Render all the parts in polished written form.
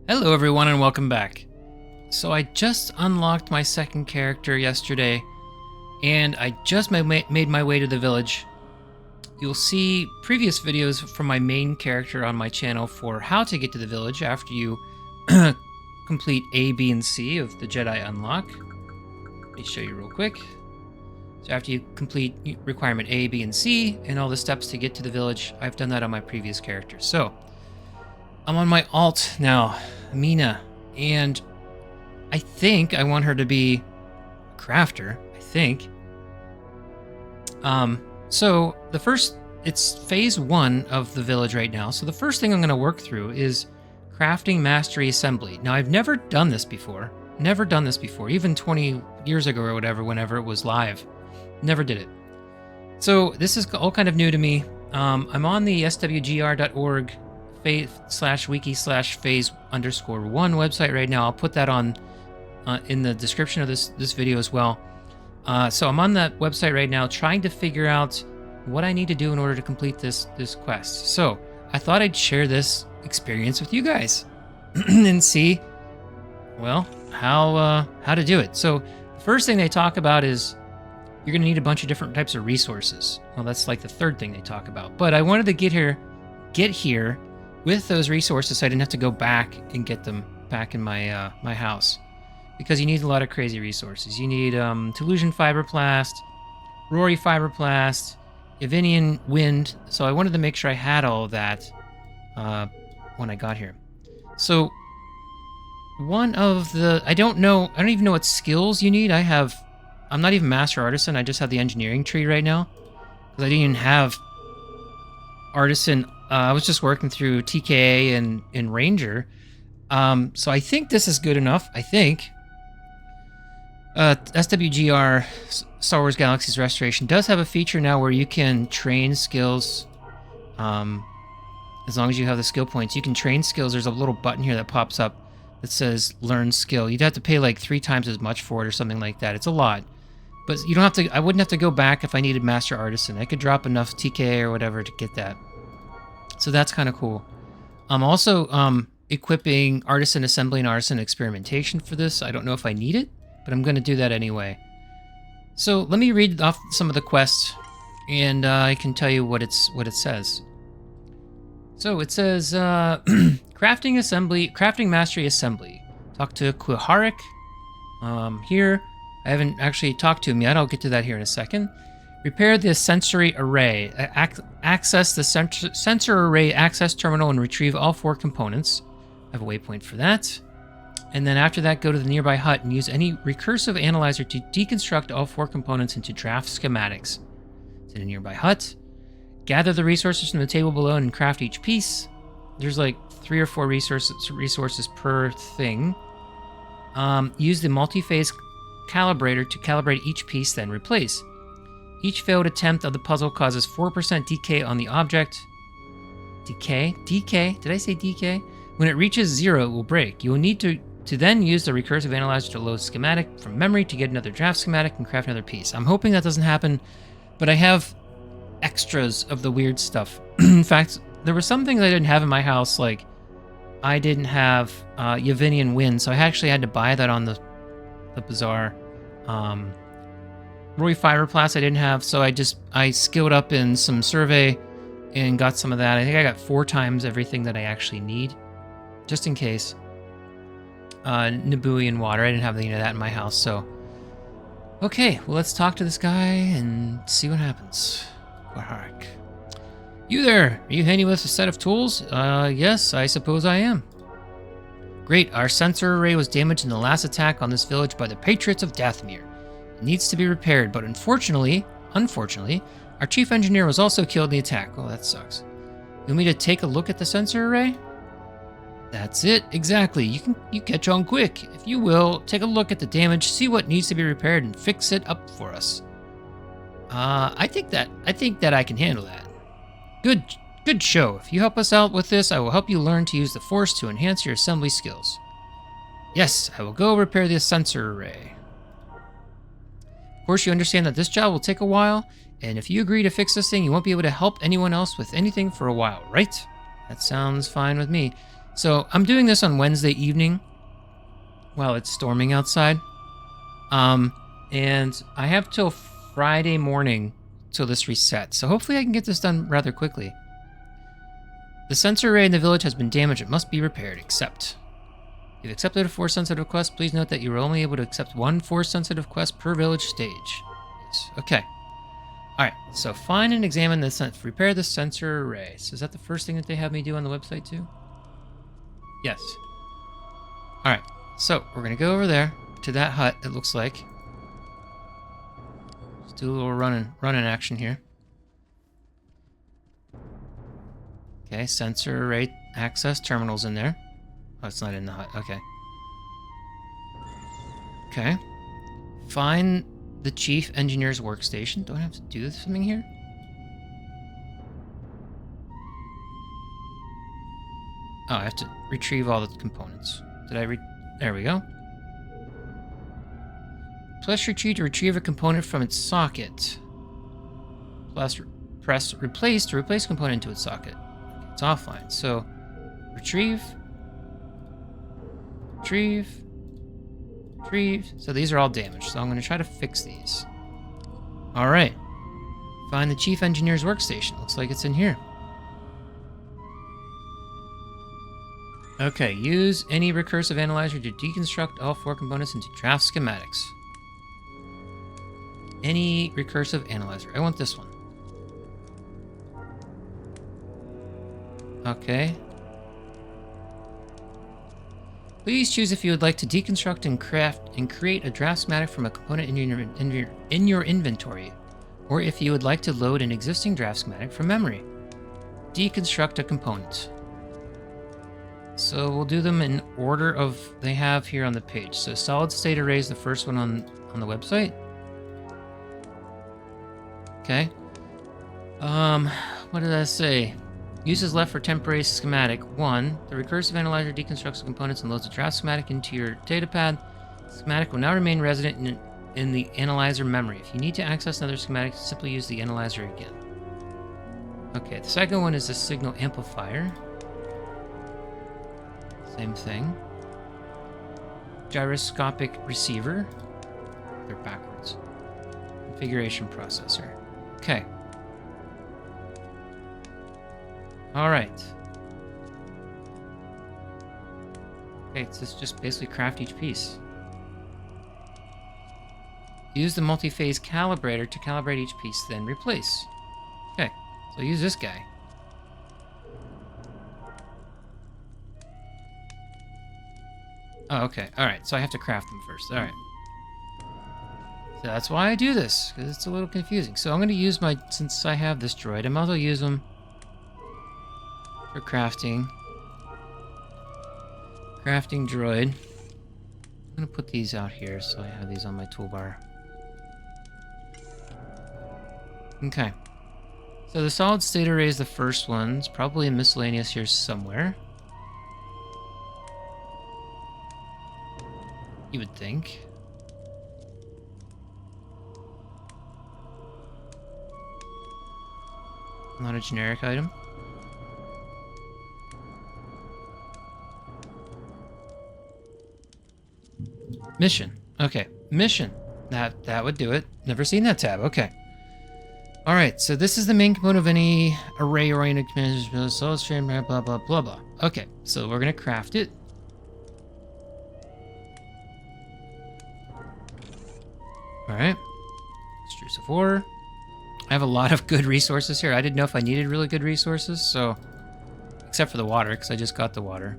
Hello everyone and welcome back. So I just unlocked my second character yesterday and I just made my way to the village. You'll see previous videos from my main character on my channel for how to get to the village after you complete A, B, and C of the Jedi unlock. Let me show you real quick. So after you complete requirement A, B, and C and all the steps to get to the village, I've done that on my previous character. So I'm on my alt now, Mina, and I think I want her to be a crafter, I think. So it's phase 1 of the village right now. So the first thing I'm going to work through is crafting mastery assembly. Now I've never done this before, even 20 years ago or whatever, whenever it was live. Never did it. So this is all kind of new to me. I'm on the swgr.org /wiki/phase_1 website right now. I'll put that on in the description of this video as well. So I'm on that website right now trying to figure out what I need to do in order to complete this quest. So I thought I'd share this experience with you guys and see, well, how to do it. So the first thing they talk about is you're going to need a bunch of different types of resources. Well, that's like the third thing they talk about. But I wanted to get here with those resources so I didn't have to go back and get them back in my my house. Because you need a lot of crazy resources. You need Tolusian Fiberplast, Rory Fiberplast, Yavinian Wind. So I wanted to make sure I had all of that when I got here. So one of the... I don't even know what skills you need. I'm not even Master Artisan. I just have the engineering tree right now. Because I didn't even have Artisan. I was just working through TKA and Ranger. So I think this is good enough. I think. SWGR, Star Wars Galaxies Restoration, does have a feature now where you can train skills. As long as you have the skill points, you can train skills. There's a little button here that pops up that says Learn Skill. You'd have to pay like 3 times as much for it or something like that. It's a lot. But you don't have to. I wouldn't have to go back if I needed Master Artisan. I could drop enough TKA or whatever to get that. So that's kind of cool. I'm also equipping Artisan Assembly and Artisan Experimentation for this. I don't know if I need it, but I'm going to do that anyway. So let me read off some of the quests, and I can tell you what it says. So it says, crafting mastery assembly. Talk to Kuharik. Here, I haven't actually talked to him yet. I'll get to that here in a second. Repair the sensory array. Access the sensor array access terminal and retrieve all 4 components. I have a waypoint for that. And then after that, go to the nearby hut and use any recursive analyzer to deconstruct all 4 components into draft schematics. It's in a nearby hut. Gather the resources from the table below and craft each piece. There's like 3 or 4 resources per thing. Use the multi-phase calibrator to calibrate each piece, then replace. Each failed attempt of the puzzle causes 4% decay on the object. Decay? Decay? Did I say decay? When it reaches 0, it will break. You will need to then use the recursive analyzer to load schematic from memory to get another draft schematic and craft another piece. I'm hoping that doesn't happen, but I have extras of the weird stuff. In fact, there were some things I didn't have in my house, like I didn't have Yavinian Wind, so I actually had to buy that on the bazaar. Roy Fiberplast I didn't have, so I skilled up in some survey and got some of that. I think I got 4 times everything that I actually need, just in case. Nabooian water, I didn't have any of that in my house, so... Okay, well, let's talk to this guy and see what happens. Kuharik. You there! Are you handy with a set of tools? Yes, I suppose I am. Great, our sensor array was damaged in the last attack on this village by the Patriots of Dathomir. It needs to be repaired, but unfortunately, our chief engineer was also killed in the attack. Oh, that sucks. You want me to take a look at the sensor array? That's it, exactly. You catch on quick. If you will, take a look at the damage, see what needs to be repaired, and fix it up for us. I think that I can handle that. Good show. If you help us out with this, I will help you learn to use the Force to enhance your assembly skills. Yes, I will go repair the sensor array. Of course, you understand that this job will take a while, and if you agree to fix this thing, you won't be able to help anyone else with anything for a while, right? That sounds fine with me. So I'm doing this on Wednesday evening while it's storming outside. And I have till Friday morning till this resets. So hopefully I can get this done rather quickly. The sensor array in the village has been damaged. It must be repaired. Accept. You've accepted a force-sensitive quest. Please note that you are only able to accept one force-sensitive quest per village stage. Yes. Okay. Alright, so find and examine the repair the sensor array. So is that the first thing that they have me do on the website too? Yes. Alright, so we're going to go over there to that hut, it looks like. Let's do a little running action here. Okay, sensor array access terminal's in there. Oh, it's not in the hut. Okay. Okay. Find the chief engineer's workstation. Do I have to do something here? Oh, I have to retrieve all the components. There we go. Press retrieve to retrieve a component from its socket. Plus press replace to replace a component into its socket. Okay, it's offline. So retrieve. Retrieve. Retrieve. So these are all damaged. So I'm going to try to fix these. All right. Find the chief engineer's workstation. Looks like it's in here. Okay. Use any recursive analyzer to deconstruct all 4 components into draft schematics. Any recursive analyzer. I want this one. Okay. Please choose if you would like to deconstruct and craft and create a draft schematic from a component in your inventory, or if you would like to load an existing draft schematic from memory. Deconstruct a component. So we'll do them in order of they have here on the page. So solid state array is the first one on the website. Okay. What did I say? Uses left for temporary schematic. 1. The recursive analyzer deconstructs the components and loads a draft schematic into your datapad. The schematic will now remain resident in the analyzer memory. If you need to access another schematic, simply use the analyzer again. Okay, the second one is the signal amplifier. Same thing. Gyroscopic receiver. They're backwards. Configuration processor. Okay. All right. Okay, so it's just basically craft each piece. Use the multi-phase calibrator to calibrate each piece, then replace. Okay, so use this guy. Oh, okay. All right, so I have to craft them first. All right. So that's why I do this, because it's a little confusing. So I'm going to use since I have this droid, I might as well use them for crafting. Crafting droid. I'm going to put these out here so I have these on my toolbar. Okay. So the solid state array is the first one. It's probably in miscellaneous here somewhere. You would think. Not a generic item. Mission. Okay, mission. That would do it. Never seen that tab. Okay. All right, so this is the main component of any array-oriented command, solid stream, blah, blah, blah, blah, blah. Okay, so we're going to craft it. All right. Extrusive ore. I have a lot of good resources here. I didn't know if I needed really good resources, so... Except for the water, because I just got the water.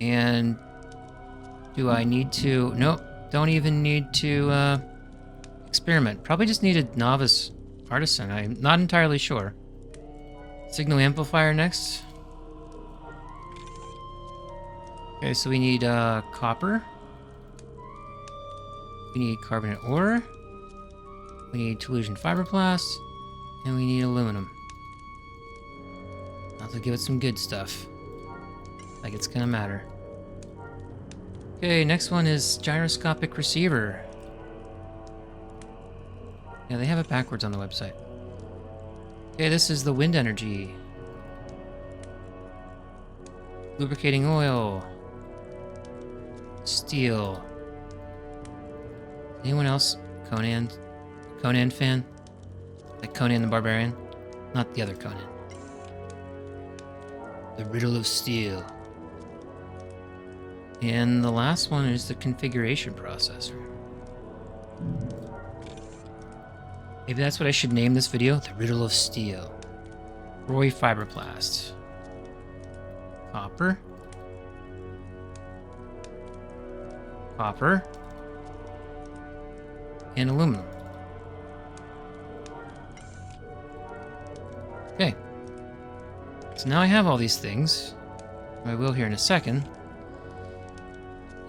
And... Do I need to... Nope. Don't even need to, experiment. Probably just need a novice artisan. I'm not entirely sure. Signal amplifier next. Okay, so we need, copper. We need carbonate ore. We need Tolusian fiberglass. And we need aluminum. I'll have to give it some good stuff. Like it's gonna matter. Okay, next one is gyroscopic receiver. Yeah, they have it backwards on the website. Okay, this is the wind energy. Lubricating oil. Steel. Anyone else Conan fan? Like Conan the Barbarian? Not the other Conan. The Riddle of Steel. And the last one is the configuration processor. Maybe that's what I should name this video, The Riddle of Steel. Roy Fibroplast. Copper. Copper. And aluminum. Okay. So now I have all these things. I will here in a second.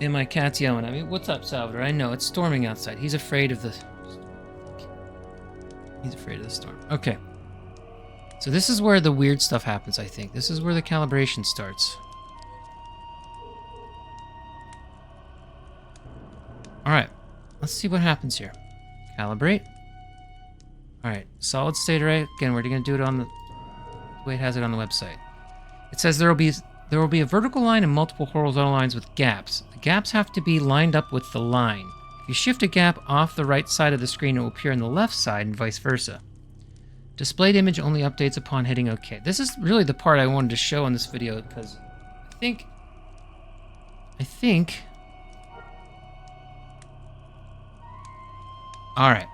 And my cat's yelling at me. What's up, Salvador? I know, it's storming outside. He's afraid of the... He's afraid of the storm. Okay. So this is where the weird stuff happens, I think. This is where the calibration starts. Alright. Let's see what happens here. Calibrate. Alright. Solid state array. Again, we're going to do it on the way it has it on the website. It says there will be a vertical line and multiple horizontal lines with gaps. The gaps have to be lined up with the line. If you shift a gap off the right side of the screen, it will appear on the left side and vice versa. Displayed image only updates upon hitting OK. This is really the part I wanted to show in this video because I think... Alright.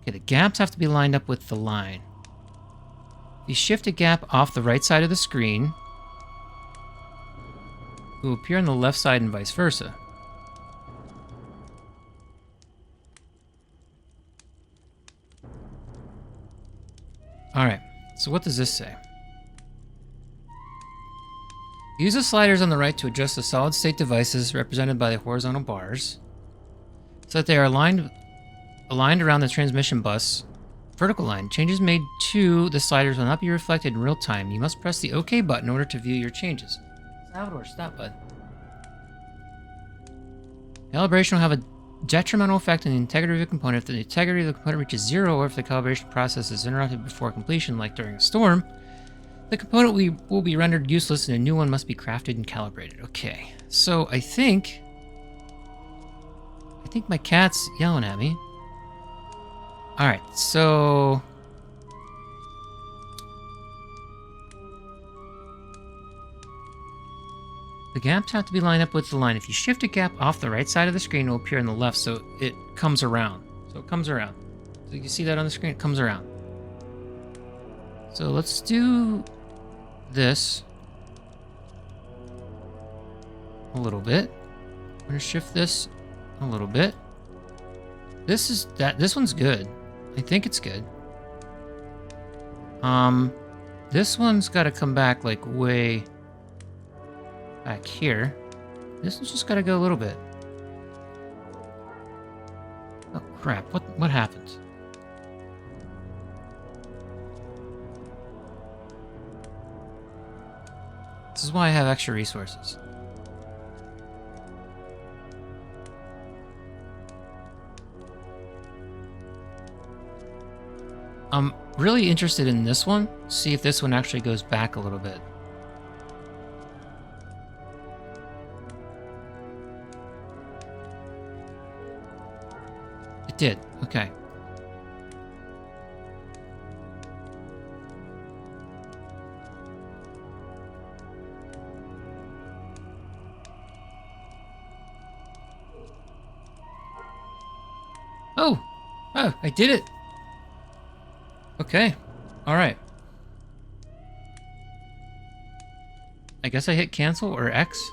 Okay, the gaps have to be lined up with the line. If you shift a gap off the right side of the screen, it will appear on the left side and vice versa. Alright, so what does this say? Use the sliders on the right to adjust the solid-state devices represented by the horizontal bars so that they are aligned around the transmission bus vertical line. Changes made to the sliders will not be reflected in real time. You must press the OK button in order to view your changes. Salvador, stop, bud. Calibration will have a detrimental effect on the integrity of the component. If the integrity of the component reaches 0 or if the calibration process is interrupted before completion, like during a storm, the component will be rendered useless and a new one must be crafted and calibrated. Okay, so I think my cat's yelling at me. Alright, so... the gaps have to be lined up with the line. If you shift a gap off the right side of the screen, it will appear on the left, so it comes around. So it comes around. So you see that on the screen? It comes around. So let's do this a little bit. I'm gonna shift this a little bit. This one's good. I think it's good. This one's got to come back like way back here. This one's just got to go a little bit. Oh crap! What happened? This is why I have extra resources. I'm really interested in this one. See if this one actually goes back a little bit. It did. Okay. Oh! Oh, I did it! Okay. Alright. I guess I hit cancel or X.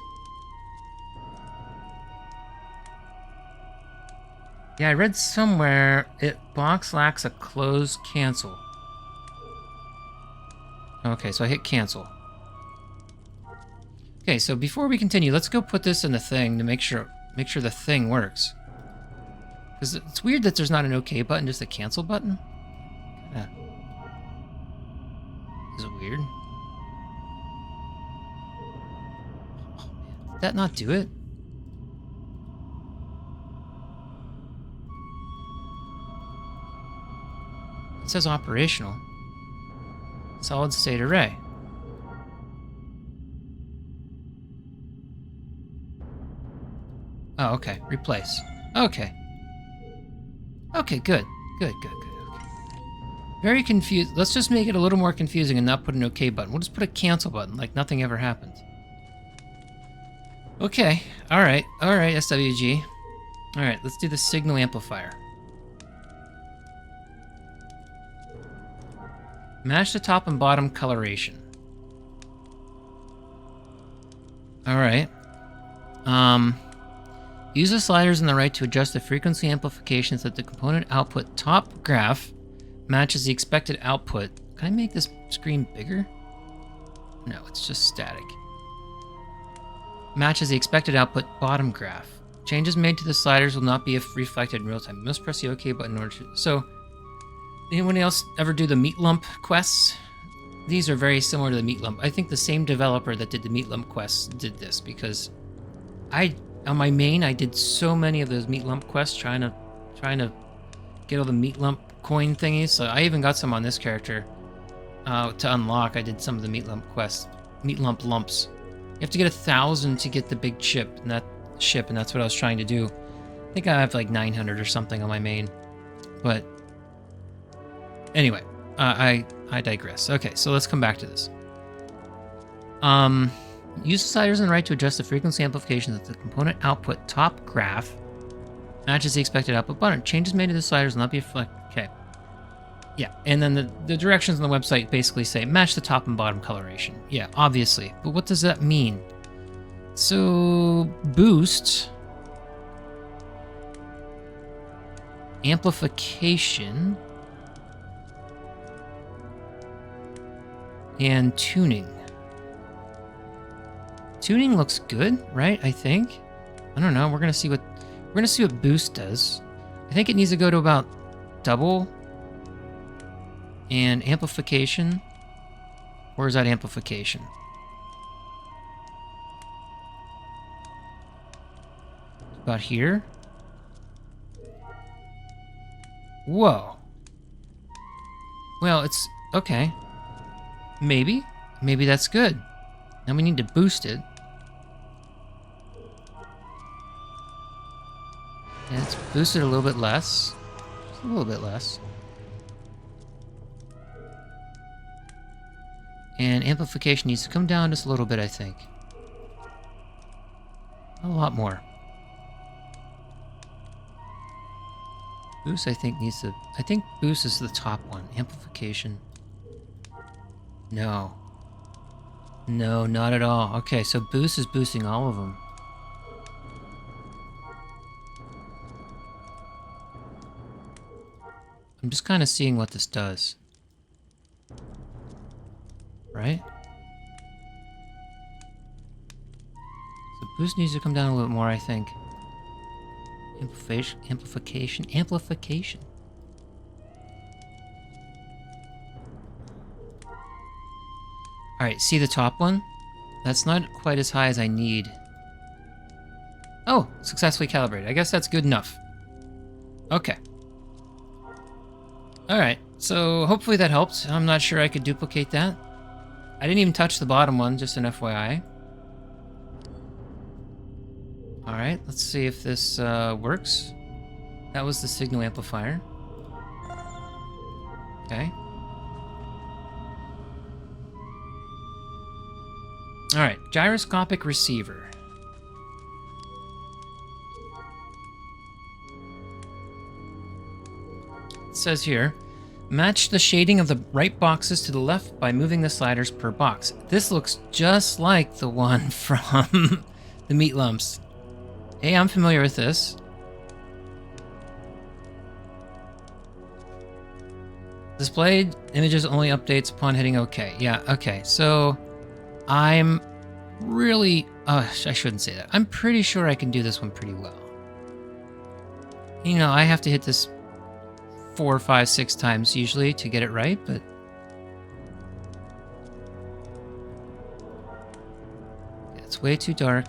Yeah, I read somewhere box lacks a close cancel. Okay, so I hit cancel. Okay, so before we continue, let's go put this in the thing to make sure the thing works. Because it's weird that there's not an OK button, just a cancel button. Kinda. Is it weird? Oh, man. Did that not do it? It says operational. Solid state array. Oh, okay. Replace. Okay. Okay, good. Good. Okay. Very confused. Let's just make it a little more confusing and not put an OK button. We'll just put a cancel button, like nothing ever happened. Okay. Alright, SWG. Alright, let's do the signal amplifier. Match the top and bottom coloration. Alright. Use the sliders on the right to adjust the frequency amplification so that the component output top graph matches the expected output. Can I make this screen bigger? No, it's just static. Matches the expected output bottom graph. Changes made to the sliders will not be reflected in real time. You must press the OK button in order to... So, anyone else ever do the Meatlump quests? These are very similar to the Meatlump. I think the same developer that did the Meatlump quests did this, because on my main, I did so many of those Meatlump quests trying to get all the Meatlump coin thingies. So I even got some on this character to unlock. I did some of the Meatlump quests, Meatlump lumps. You have to get 1,000 to get the big chip, and that's what I was trying to do. I think I have like 900 or something on my main, but anyway, I digress. Okay, so let's come back to this. Use the sliders on the right to adjust the frequency amplification so that the component output top graph matches the expected output button. Changes made to the sliders will not be reflected. Okay. Yeah, and then the directions on the website basically say match the top and bottom coloration. Yeah, obviously. But what does that mean? So, boost, amplification, and tuning. Tuning looks good, right? I think. I don't know. We're gonna see what boost does. I think it needs to go to about double. And amplification. Where's that amplification? About here. Whoa. Well, it's okay. Maybe that's good. Now we need to boost it. Yeah, let's boost it a little bit less. Just a little bit less. And amplification needs to come down just a little bit, I think. A lot more. Boost, I think boost is the top one. Amplification. No. No, not at all. Okay, so boost is boosting all of them. I'm just kind of seeing what this does. Right? So boost needs to come down a little bit more, I think. Amplification. Alright, see the top one? That's not quite as high as I need. Oh, successfully calibrated. I guess that's good enough. Okay. Alright, so hopefully that helped. I'm not sure I could duplicate that. I didn't even touch the bottom one, just an FYI. Alright, let's see if this works. That was the signal amplifier. Okay. Alright, gyroscopic receiver. It says here, match the shading of the right boxes to the left by moving the sliders per box. This looks just like the one from the Meatlumps. Hey, I'm familiar with this. Displayed images only updates upon hitting OK. Yeah, okay. So I'm really... I shouldn't say that. I'm pretty sure I can do this one pretty well. You know, I have to hit this 4, 5, 6 times usually to get it right, but... It's way too dark.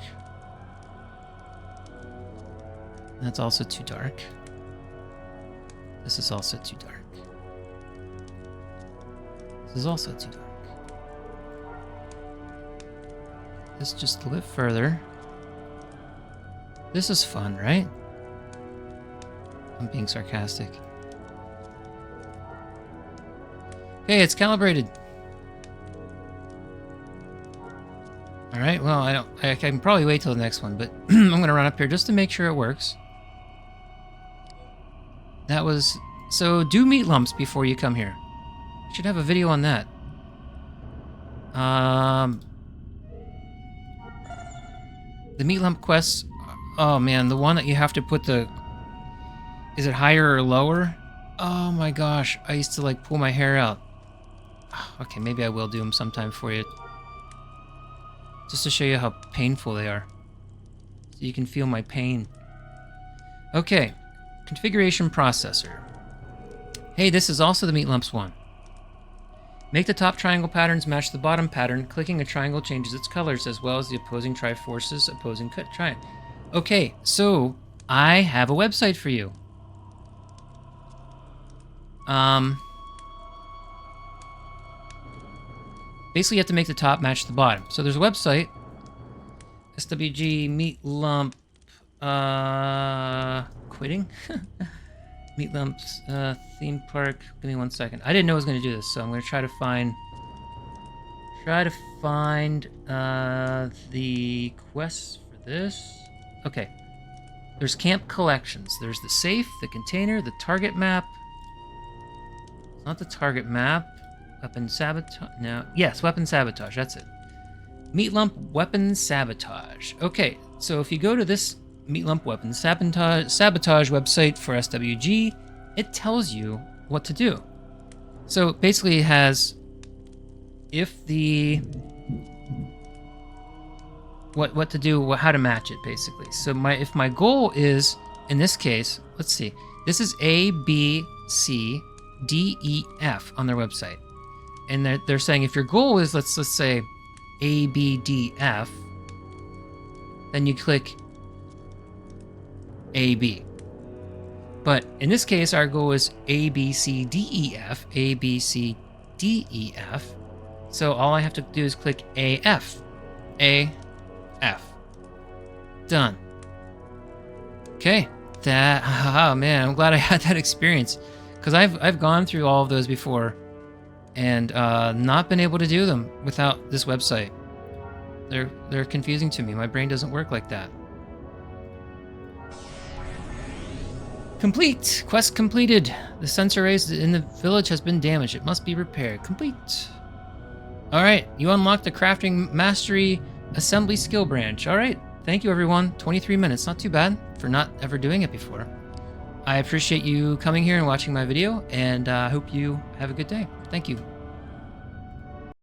That's also too dark. This is also too dark. This is also too dark. this just a little further. This is fun, right? I'm being sarcastic. Okay, it's calibrated. All right, well, I can probably wait till the next one, but I'm going to run up here just to make sure it works. That was... So, do meat lumps before you come here. I should have a video on that. The meat lump quests... Oh, man, the one that you have to put the... Is it higher or lower? Oh, my gosh. I used to, like, pull my hair out. Okay, maybe I will do them sometime for you. Just to show you how painful they are. So you can feel my pain. Okay. Configuration processor. Hey, this is also the meat lumps one. Make the top triangle patterns match the bottom pattern. Clicking a triangle changes its colors as well as the opposing triforces opposing cut triangle. Okay, so I have a website for you. Basically, you have to make the top match the bottom. So there's a website, SWG Meatlump, quitting? Meatlumps, theme park. Give me 1 second. I didn't know I was going to do this, so I'm going to try to find the quests for this. Okay. There's camp collections. There's the safe, the container, the target map. It's not the target map. Weapon sabotage. No. Yes, weapon sabotage. That's it. Meatlump weapon sabotage. Okay, so if you go to this Meatlump weapon sabotage website for SWG, it tells you what to do. So basically, it has what to do, how to match it, basically. So if my goal is, in this case, let's see, this is A, B, C, D, E, F on their website. And they're saying if your goal is, let's say, A, B, D, F, then you click A, B. But in this case, our goal is A, B, C, D, E, F, A, B, C, D, E, F. So all I have to do is click A, F. A, F. Done. Okay. Oh man, I'm glad I had that experience. Because I've gone through all of those before. And not been able to do them without this website. They're confusing to me. My brain doesn't work like that. Complete. Quest completed. The sensor arrays in the village has been damaged. It must be repaired. Complete. All right. You unlocked the crafting mastery assembly skill branch. All right. Thank you, everyone. 23 minutes. Not too bad for not ever doing it before. I appreciate you coming here and watching my video, and I hope you have a good day. Thank you.